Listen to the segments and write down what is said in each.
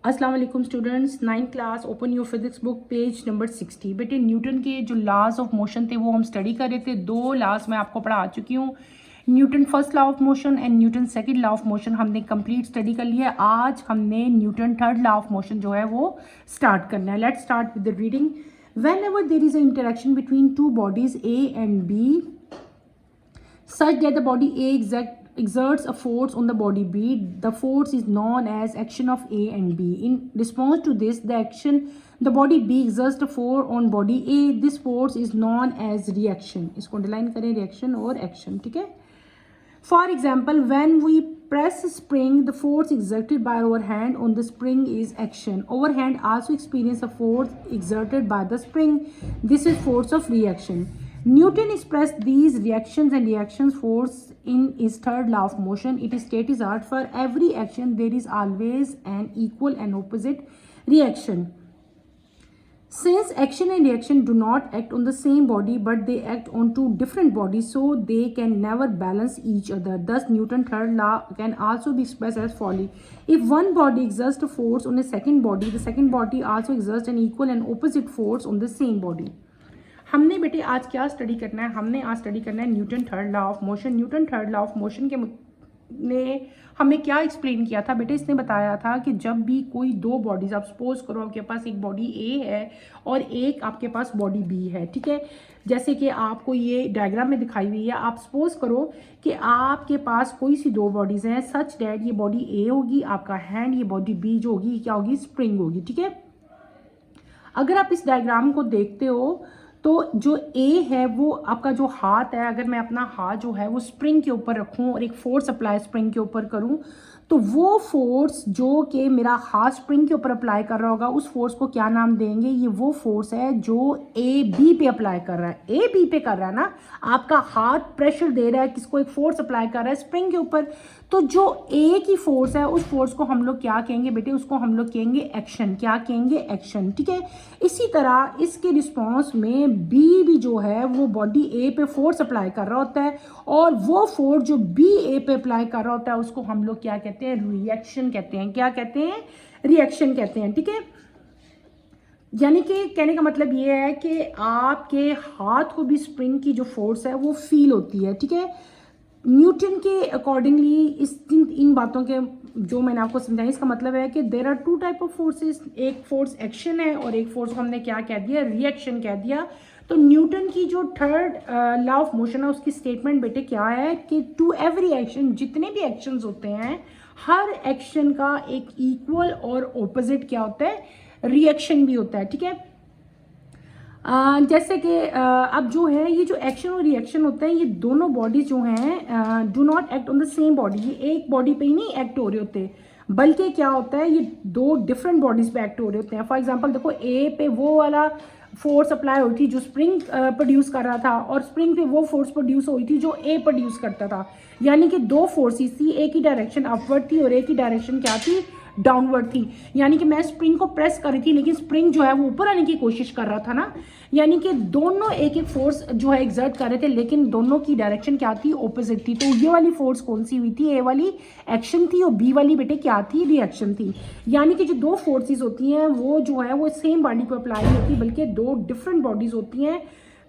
अस्सलाम वालेकुम students, 9th class open your physics book page number 60। बेटे न्यूटन के जो लॉज ऑफ मोशन थे वो हम स्टडी कर रहे थे। दो लॉज मैं आपको पढ़ा चुकी हूँ, Newton first law of motion and Newton second law of motion हमने कंप्लीट स्टडी कर लिया है। आज हमने Newton third law of motion जो है वो स्टार्ट करना है। Let's start with the reading. Whenever there is a interaction between two bodies A and B such that the body A exerts a force on the body B, the force is known as action of A and B. In response to this, the body B exerts a force on body A. This force is known as reaction. इसको underline करें, reaction और action, ठीक है? For example, when we press a spring, the force exerted by our hand on the spring is action. Our hand also experience a force exerted by the spring. This is force of reaction. Newton expressed these reactions and reaction force in his third law of motion. It states that for every action there is always an equal and opposite reaction. Since action and reaction do not act on the same body but they act on two different bodies, so they can never balance each other. Thus, Newton's third law can also be expressed as follows. If one body exerts a force on a second body, the second body also exerts an equal and opposite force on the same body. हमने बेटे आज क्या study करना है? हमने आज study करना है Newton third law of motion. Newton third law of motion के ने हमें क्या एक्सप्लेन किया था बेटे? इसने बताया था कि जब भी कोई दो बॉडीज, आप सपोज करो आपके पास एक बॉडी ए है और एक आपके पास बॉडी बी है, ठीक है? जैसे कि आपको ये डायग्राम में दिखाई हुई है। आप सपोज करो कि आपके पास कोई सी दो बॉडीज हैं, सच डैट ये बॉडी ए होगी आपका हैंड, ये बॉडी बी जो होगी क्या होगी? स्प्रिंग होगी, ठीक है? अगर आप इस डायग्राम को देखते हो तो जो ए है वो आपका जो हाथ है, अगर मैं अपना हाथ जो है वो स्प्रिंग के ऊपर रखूं और एक फोर्स अप्लाई स्प्रिंग के ऊपर करूं, तो वो फोर्स जो कि मेरा हाथ स्प्रिंग के ऊपर अप्लाई कर रहा होगा उस फोर्स को क्या नाम देंगे? ये वो फोर्स है जो ए बी पे अप्लाई कर रहा है। ए बी पे कर रहा है ना, आपका हाथ प्रेशर दे रहा है, किसको? एक फोर्स अप्लाई कर रहा है स्प्रिंग के ऊपर। तो जो ए की फोर्स है उस फोर्स को हम लोग क्या कहेंगे बेटे? उसको हम लोग कहेंगे एक्शन। क्या कहेंगे? एक्शन, ठीक है? इसी तरह इसके रिस्पॉन्स में बी भी जो है वो बॉडी ए पे फोर्स अप्लाई कर रहा होता है और वो फोर्स जो बी ए पे अप्लाई कर रहा होता है उसको हम लोग क्या कहते हैं? रिएक्शन कहते हैं। क्या कहते हैं? रिएक्शन कहते हैं, ठीक है? यानी कि कहने का मतलब ये है कि आपके हाथ को भी स्प्रिंग की जो फोर्स है वो फील होती है, ठीक है? न्यूटन के अकॉर्डिंगली इन बातों के जो मैंने आपको समझाया, इसका मतलब है कि there are two type of forces. एक फोर्स एक्शन है और एक फोर्स को हमने क्या कह दिया? रिएक्शन कह दिया। तो न्यूटन की जो थर्ड लॉ ऑफ मोशन है उसकी स्टेटमेंट बेटे क्या है कि टू एवरी एक्शन, जितने भी एक्शंस होते हैं हर एक्शन का एक इक्वल और ऑपोजिट क्या होता है? रिएक्शन भी होता है, ठीक है? जैसे कि अब जो है ये जो एक्शन और रिएक्शन होता है, ये दोनों बॉडी जो हैं do not act on the same body. ये एक बॉडी पे ही नहीं एक्ट हो रहे होते, बल्कि क्या होता है ये दो डिफरेंट बॉडीज पे एक्ट हो रहे होते हैं। फॉर एग्जांपल देखो, ए पे वो वाला फोर्स अप्लाई हुई थी जो स्प्रिंग प्रोड्यूस कर रहा था और स्प्रिंग पे वो फोर्स प्रोड्यूस हुई थी जो ए प्रोड्यूस करता था। यानी कि दो फोर्सेस थी, एक की डायरेक्शन अपवर्ड थी और एक की डायरेक्शन क्या थी? डाउनवर्ड थी। यानी कि मैं स्प्रिंग को प्रेस कर रही थी लेकिन स्प्रिंग जो है वो ऊपर आने की कोशिश कर रहा था ना। यानी कि दोनों एक एक फोर्स जो है एग्जर्ट कर रहे थे लेकिन दोनों की डायरेक्शन क्या थी? ऑपोजिट थी। तो ये वाली फोर्स कौन सी हुई थी? ए वाली एक्शन थी और बी वाली बेटे क्या थी? रिएक्शन थी। यानी कि जो दो फोर्सेस होती हैं वो जो है वो सेम बॉडी पर अप्लाई नहीं होती बल्कि दो डिफरेंट बॉडीज होती हैं।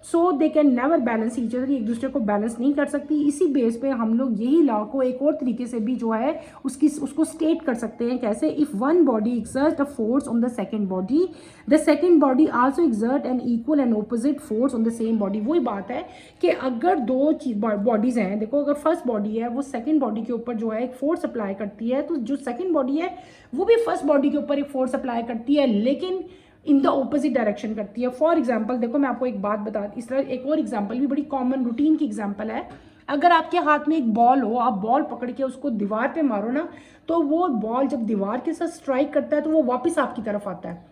So they can never balance each other, एक दूसरे को बैलेंस नहीं कर सकती। इसी बेस पे हम लोग यही लॉ को एक और तरीके से भी जो है उसको स्टेट कर सकते हैं। कैसे? If one body exert a force on the second body, the second body also exert an equal and opposite force on the same body. वही बात है कि अगर दो बॉडीज हैं, देखो अगर फर्स्ट बॉडी है वो सेकंड बॉडी के ऊपर जो है एक फोर्स अप्लाई करती है, तो जो सेकंड बॉडी है वो भी फर्स्ट बॉडी के ऊपर एक फोर्स अप्लाई करती है लेकिन इन द ऑपोजिट डायरेक्शन करती है। फॉर एग्जाम्पल देखो, मैं आपको एक बात बता, इस तरह एक और एग्जाम्पल भी बड़ी कॉमन रूटीन की एग्जाम्पल है। अगर आपके हाथ में एक बॉल हो, आप बॉल पकड़ के उसको दीवार पे मारो ना, तो वो बॉल जब दीवार के साथ स्ट्राइक करता है तो वो वापस आपकी तरफ आता है।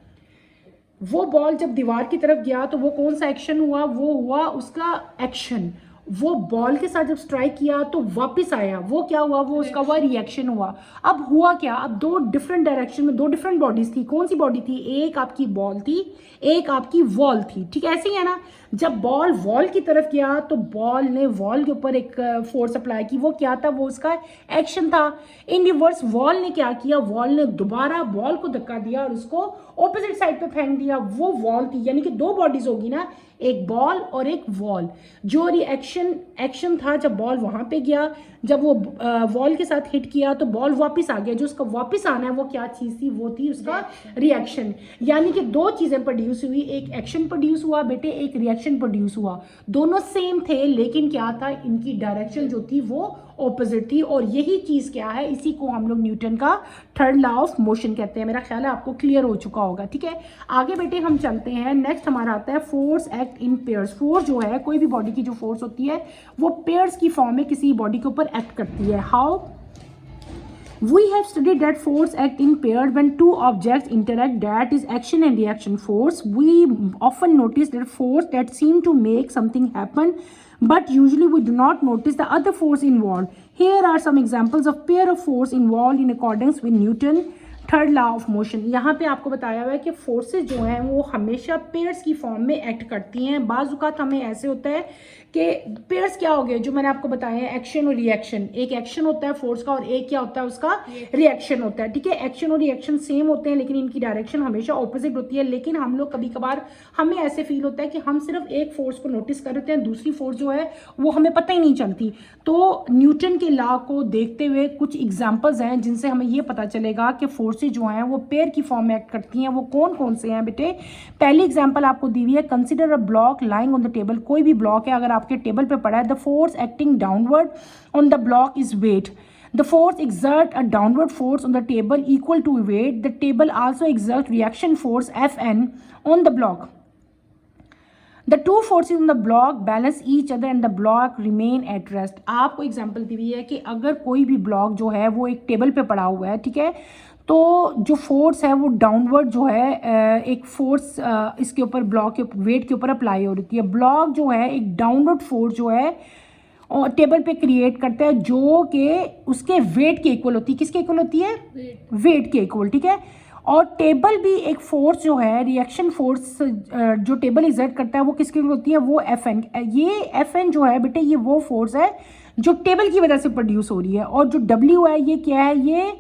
वो बॉल जब दीवार की तरफ गया तो वो कौन सा एक्शन हुआ? वो हुआ उसका एक्शन। वो बॉल के साथ जब स्ट्राइक किया तो वापस आया, वो क्या हुआ, वो उसका हुआ रिएक्शन हुआ। अब हुआ क्या, अब दो डिफरेंट डायरेक्शन में दो डिफरेंट बॉडीज थी। कौन सी बॉडी थी, एक आपकी बॉल थी, एक आपकी वॉल थी, ठीक है, ऐसे ही है ना। जब बॉल वॉल की तरफ गया तो बॉल ने वॉल के ऊपर एक फोर्स अप्लाई की, वो क्या था, वो उसका एक्शन था। इन रिवर्स वॉल ने क्या किया, वॉल ने दोबारा बॉल को धक्का दिया और उसको ऑपोजिट साइड पे फेंक दिया, वो वॉल थी। यानी कि दो बॉडीज होगी ना, एक बॉल और एक वॉल। जो एक्शन था जब बॉल वहां पे गया, जब वो वॉल के साथ हिट किया तो बॉल वापस आ गया, जो उसका वापस आना है वो क्या चीज थी, वो थी उसका रिएक्शन। यानी कि दो चीजें प्रोड्यूस हुई, एक एक्शन प्रोड्यूस हुआ बेटे, एक रिएक्शन प्रोड्यूस हुआ। दोनों सेम थे लेकिन क्या था, इनकी डायरेक्शन जो थी वो ऑपोजिट थी। और यही चीज क्या है, इसी को हम लोग न्यूटन का थर्ड लॉ ऑफ मोशन कहते हैं। मेरा ख्याल है आपको क्लियर हो चुका होगा, ठीक है। आगे बेटे हम चलते हैं, नेक्स्ट हमारा आता है force act in pairs. Force जो है, कोई भी बॉडी की जो फोर्स होती है वो पेयर्स की फॉर्म में किसी बॉडी के ऊपर एक्ट करती है। How? We have studied that force act in pair when two objects interact, that is action and reaction force. We often notice that force that seem to make something happen, but usually we do not notice the other force involved. Here are some examples of pair of force involved in accordance with Newton third law of motion. यहाँ पे आपको बताया हुआ है कि forces जो हैं वो हमेशा पेयर्स की फॉर्म में एक्ट करती हैं। बाज़ औक़ात हमें ऐसे होता है कि पेयर्स क्या हो गए, जो मैंने आपको बताया है, एक्शन और रिएक्शन। एक एक्शन होता है फोर्स का और एक क्या होता है उसका, रिएक्शन होता है, ठीक है। एक्शन और रिएक्शन सेम होते हैं लेकिन इनकी डायरेक्शन हमेशा ऑपोजिट होती है। लेकिन हम लोग कभी कभार हमें ऐसे फील होता है कि हम सिर्फ एक फोर्स को नोटिस कर रहे हैं, दूसरी फोर्स जो है वो हमें पता ही नहीं चलती। तो न्यूटन के लॉ को देखते हुए कुछ एग्जाम्पल्स हैं जिनसे हमें ये पता चलेगा कि फोर्सेज जो हैं वो पेयर की फॉर्म में एक्ट करती हैं। वो कौन कौन से हैं बेटे? पहली एग्जांपल आपको दी हुई है, consider a block lying on the table. कोई भी ब्लॉक है अगर आपके टेबल पे पड़ा है, the force acting downward on the block is weight. The force exert a downward force on the table equal to weight. The table also exert reaction force Fn on the block. The two forces on the block balance each other and the block remain at rest. आपको example दी हुई है कि अगर कोई भी block जो है वो एक टेबल पे पड़ा हुआ है, ठीक है, तो जो फोर्स है वो डाउनवर्ड जो है, एक फोर्स इसके ऊपर ब्लॉक के वेट के ऊपर अप्लाई हो रही है। ब्लॉक जो है एक डाउनवर्ड फोर्स जो है और टेबल पे क्रिएट करता है जो कि उसके वेट के इक्वल होती है। किसके इक्वल होती है? वेट के इक्वल, ठीक है। और टेबल भी एक फोर्स जो है, रिएक्शन फोर्स जो टेबल एग्जर्ट करता है वो किसके इक्वल होती है? वो Fn। ये Fn जो है बेटे ये वो फोर्स है जो टेबल की वजह से प्रोड्यूस हो रही है। और जो W है ये क्या है? ये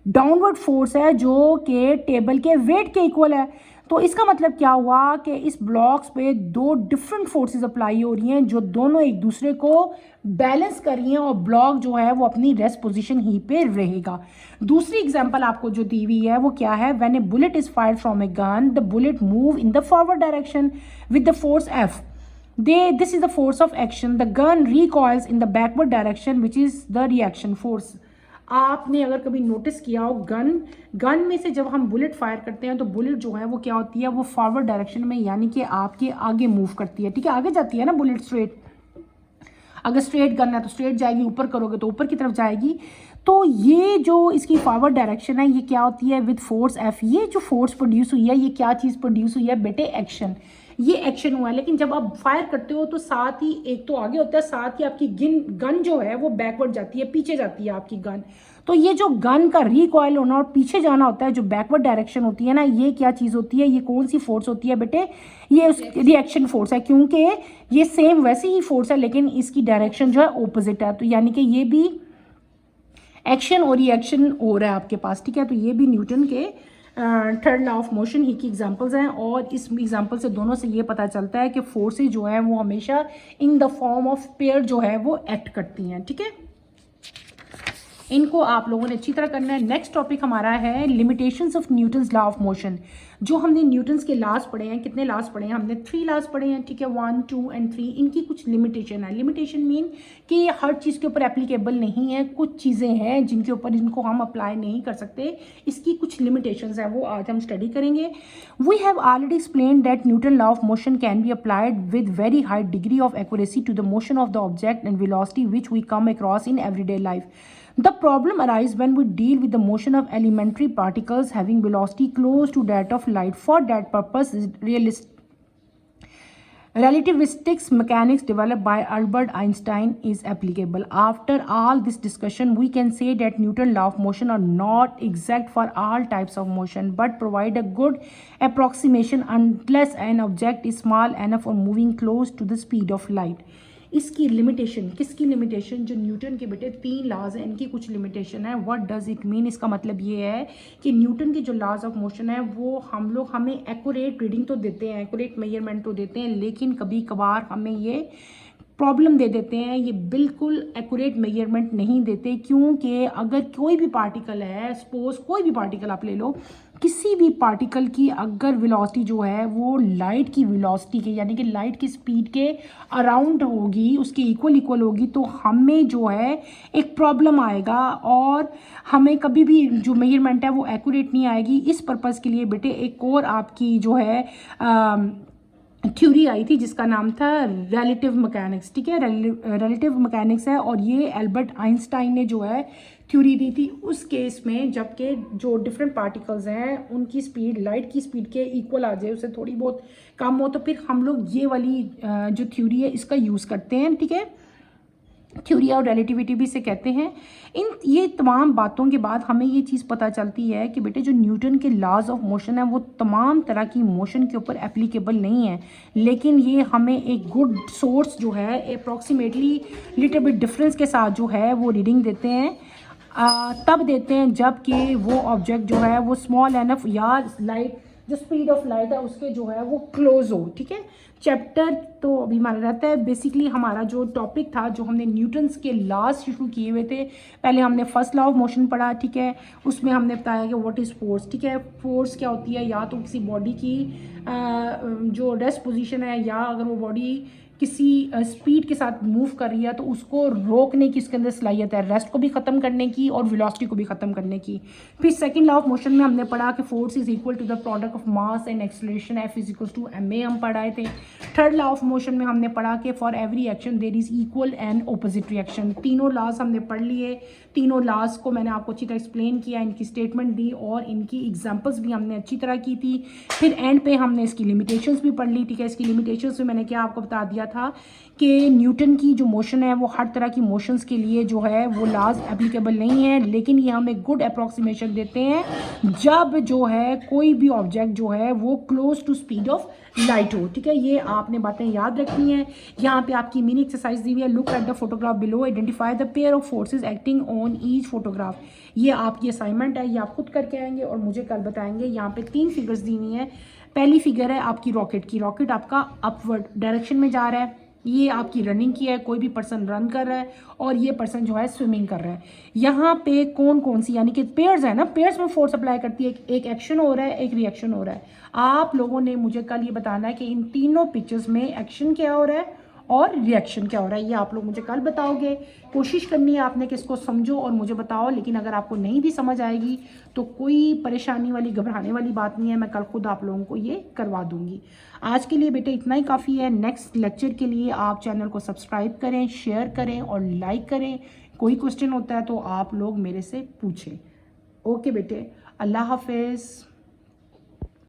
डाउनवर्ड फोर्स है जो कि टेबल के वेट के इक्वल है। तो इसका मतलब क्या हुआ कि इस ब्लॉक्स पे दो डिफरेंट फोर्सेस अप्लाई हो रही हैं जो दोनों एक दूसरे को बैलेंस कर रही हैं और ब्लॉक जो है वो अपनी रेस्ट पोजीशन ही पे रहेगा। दूसरी एग्जांपल आपको जो दी हुई है वो क्या है? When A bullet is fired from a gun, the bullet move in the forward direction with the force F. This is the force of action. The gun recoils in the backward direction, which is the reaction force. आपने अगर कभी notice किया हो, gun में से जब हम bullet fire करते हैं तो बुलेट जो है वो क्या होती है? वो फॉरवर्ड डायरेक्शन में, यानी कि आपके आगे मूव करती है, ठीक है, आगे जाती है ना बुलेट स्ट्रेट। अगर स्ट्रेट गन है तो स्ट्रेट जाएगी, ऊपर करोगे तो ऊपर की तरफ जाएगी। तो ये जो इसकी फॉरवर्ड डायरेक्शन है ये क्या होती है? With force F। ये जो फोर्स प्रोड्यूस हुई है ये क्या चीज़ प्रोड्यूस हुई है बेटे? एक्शन। ये एक्शन हुआ है। लेकिन जब आप फायर करते हो तो साथ ही एक तो आगे होता है, साथ ही आपकी गन जो है वो बैकवर्ड जाती है, पीछे जाती है आपकी गन। तो ये जो गन का रिकॉइल होना और पीछे जाना होता है, जो बैकवर्ड डायरेक्शन होती है ना, ये क्या चीज़ होती है? ये कौन सी फोर्स होती है बेटे? ये उस रिएक्शन फोर्स है, क्योंकि ये सेम वैसी ही फोर्स है लेकिन इसकी डायरेक्शन जो है ऑपोजिट है। तो यानी कि ये भी एक्शन और रिएक्शन हो रहा है आपके पास, ठीक है। तो ये भी न्यूटन के थर्ड लॉ ऑफ मोशन ही की एग्जांपल्स हैं। और इस एग्जांपल से दोनों से ये पता चलता है कि फोर्सेज जो है वो हमेशा in the form of pair जो है वो एक्ट करती हैं, ठीक है। इनको आप लोगों ने अच्छी तरह करना है। नेक्स्ट टॉपिक हमारा है limitations of Newton's law of motion. जो हमने न्यूटन्स के लॉज पढ़े हैं, कितने लॉज पढ़े हैं हमने? 3 लॉज पढ़े हैं, ठीक है, 1, 2 एंड 3। इनकी कुछ लिमिटेशन है। लिमिटेशन मीन कि ये हर चीज़ के ऊपर एप्लीकेबल नहीं है, कुछ चीज़ें हैं जिनके ऊपर इनको हम अप्लाई नहीं कर सकते। इसकी कुछ लिमिटेशंस है, वो आज हम स्टडी करेंगे। We have already explain that Newton law of motion can be applied with very high degree of accuracy to the motion of the object and velocity which we come across in everyday life. The problem arises when we deal with the motion of elementary particles having velocity close to that of light. For that purpose, relativistics mechanics developed by Albert Einstein is applicable. After all this discussion, we can say that Newton's law of motion are not exact for all types of motion, but provide a good approximation unless an object is small enough or moving close to the speed of light. इसकी limitation, किसकी limitation, जो Newton के बेटे 3 laws हैं इनकी कुछ limitation है. What does it mean? इसका मतलब ये है कि न्यूटन के जो लॉज ऑफ मोशन है वो हमें एक्यूरेट रीडिंग तो देते हैं, एक्यूरेट मेजरमेंट तो देते हैं, लेकिन कभी कभार हमें ये प्रॉब्लम दे देते हैं, ये बिल्कुल एक्यूरेट मेजरमेंट नहीं देते. क्योंकि अगर कोई भी पार्टिकल है, सपोज कोई भी पार्टिकल आप ले लो, किसी भी पार्टिकल की अगर वेलोसिटी जो है वो लाइट की वेलोसिटी के, यानी कि लाइट की स्पीड के अराउंड होगी, उसके इक्वल होगी, तो हमें जो है एक प्रॉब्लम आएगा और हमें कभी भी जो मेजरमेंट है वो एक्यूरेट नहीं आएगी. इस पर्पज़ के लिए बेटे एक और आपकी जो है थ्योरी आई थी जिसका नाम था रिलेटिव मैकेनिक्स. ठीक है, रिलेटिव मैकेनिक्स है, और ये एल्बर्ट आइंस्टाइन ने जो है थ्योरी दी थी उस केस में जबकि जो डिफरेंट पार्टिकल्स हैं उनकी स्पीड लाइट की स्पीड के इक्वल आ जाए, उससे थोड़ी बहुत कम हो, तो फिर हम लोग ये वाली जो थ्योरी है इसका यूज़ करते हैं. ठीक है, थ्योरी और रिलेटिविटी भी से कहते हैं. ये तमाम बातों के बाद हमें ये चीज़ पता चलती है कि बेटे जो न्यूटन के लॉज ऑफ मोशन है वो तमाम तरह की मोशन के ऊपर एप्लीकेबल नहीं है, लेकिन ये हमें एक गुड सोर्स जो है अप्रॉक्सीमेटली लिटिल बिट डिफरेंस के साथ जो है वो रीडिंग देते हैं. तब देते हैं जबकि वो ऑब्जेक्ट जो है वो स्मॉल एनफ या लाइट जो स्पीड ऑफ लाइट है उसके जो है वो क्लोज हो. ठीक है, चैप्टर तो अभी हमारा रहता है. बेसिकली हमारा जो टॉपिक था, जो हमने न्यूटन्स के लॉज शुरू किए हुए थे, पहले हमने फर्स्ट लॉ ऑफ मोशन पढ़ा. ठीक है, उसमें हमने बताया कि व्हाट इज़ फोर्स. ठीक है, फोर्स क्या होती है, या तो किसी बॉडी की जो रेस्ट पोजीशन है, या अगर वो बॉडी किसी स्पीड के साथ मूव कर रही है तो उसको रोकने की इसके अंदर सलाहियत है, रेस्ट को भी ख़त्म करने की और वेलोसिटी को भी ख़त्म करने की. फिर सेकंड लॉ ऑफ मोशन में हमने पढ़ा कि force is equal to the product of mass and acceleration, F is equal to ma हम पढ़ाए थे. थर्ड लॉ ऑफ मोशन में हमने पढ़ा कि for every action there is equal and opposite reaction. तीनों लॉज हमने पढ़ लिए. तीनों लॉज को मैंने आपको अच्छी तरह एक्सप्लेन किया, इनकी स्टेटमेंट दी और इनकी एग्जाम्पल्स भी हमने अच्छी तरह की थी. फिर एंड पे हमने इसकी लिमिटेशंस भी पढ़ ली. ठीक है, इसकी लिमिटेशंस में मैंने क्या आपको बता दिया था कि न्यूटन की जो मोशन है वो हर तरह की मोशंस के लिए जो है वो लॉज एप्लीकेबल नहीं है, लेकिन ये हमें गुड अप्रॉक्सीमेशन देते हैं जब जो है कोई भी ऑब्जेक्ट जो है वो close to speed of light हो. ठीक है, ये आपने बातें याद रखनी है. यहाँ पे आपकी मिनी एक्सरसाइज दी हुई है. Look at the photograph below, identify the pair of forces acting on each photograph. ये आपकी असाइनमेंट है, ये आप खुद करके आएंगे और मुझे कल बताएंगे. यहाँ पे 3 फिगर्स दी हुई हैं. पहली फिगर है आपकी रॉकेट की. रॉकेट आपका अपवर्ड डायरेक्शन में जा रहा है. ये आपकी रनिंग की है, कोई भी पर्सन रन कर रहा है और ये पर्सन जो है स्विमिंग कर रहा है. यहाँ पे कौन कौन सी, यानी कि पेयर्स है ना, पेयर्स में फोर्स अप्लाई करती है. एक एक्शन हो रहा है, एक रिएक्शन हो रहा है. आप लोगों ने मुझे कल ये बताना है कि इन तीनों पिक्चर्स में एक्शन क्या हो रहा है और रिएक्शन क्या हो रहा है. ये आप लोग मुझे कल बताओगे. कोशिश करनी है आपने कि इसको समझो और मुझे बताओ. लेकिन अगर आपको नहीं भी समझ आएगी तो कोई परेशानी वाली, घबराने वाली बात नहीं है. मैं कल खुद आप लोगों को ये करवा दूंगी. आज के लिए बेटे इतना ही काफ़ी है. नेक्स्ट लेक्चर के लिए आप चैनल को सब्सक्राइब करें, शेयर करें और लाइक करें. कोई क्वेश्चन होता है तो आप लोग मेरे से पूछें. ओके बेटे, अल्लाह हाफिज़.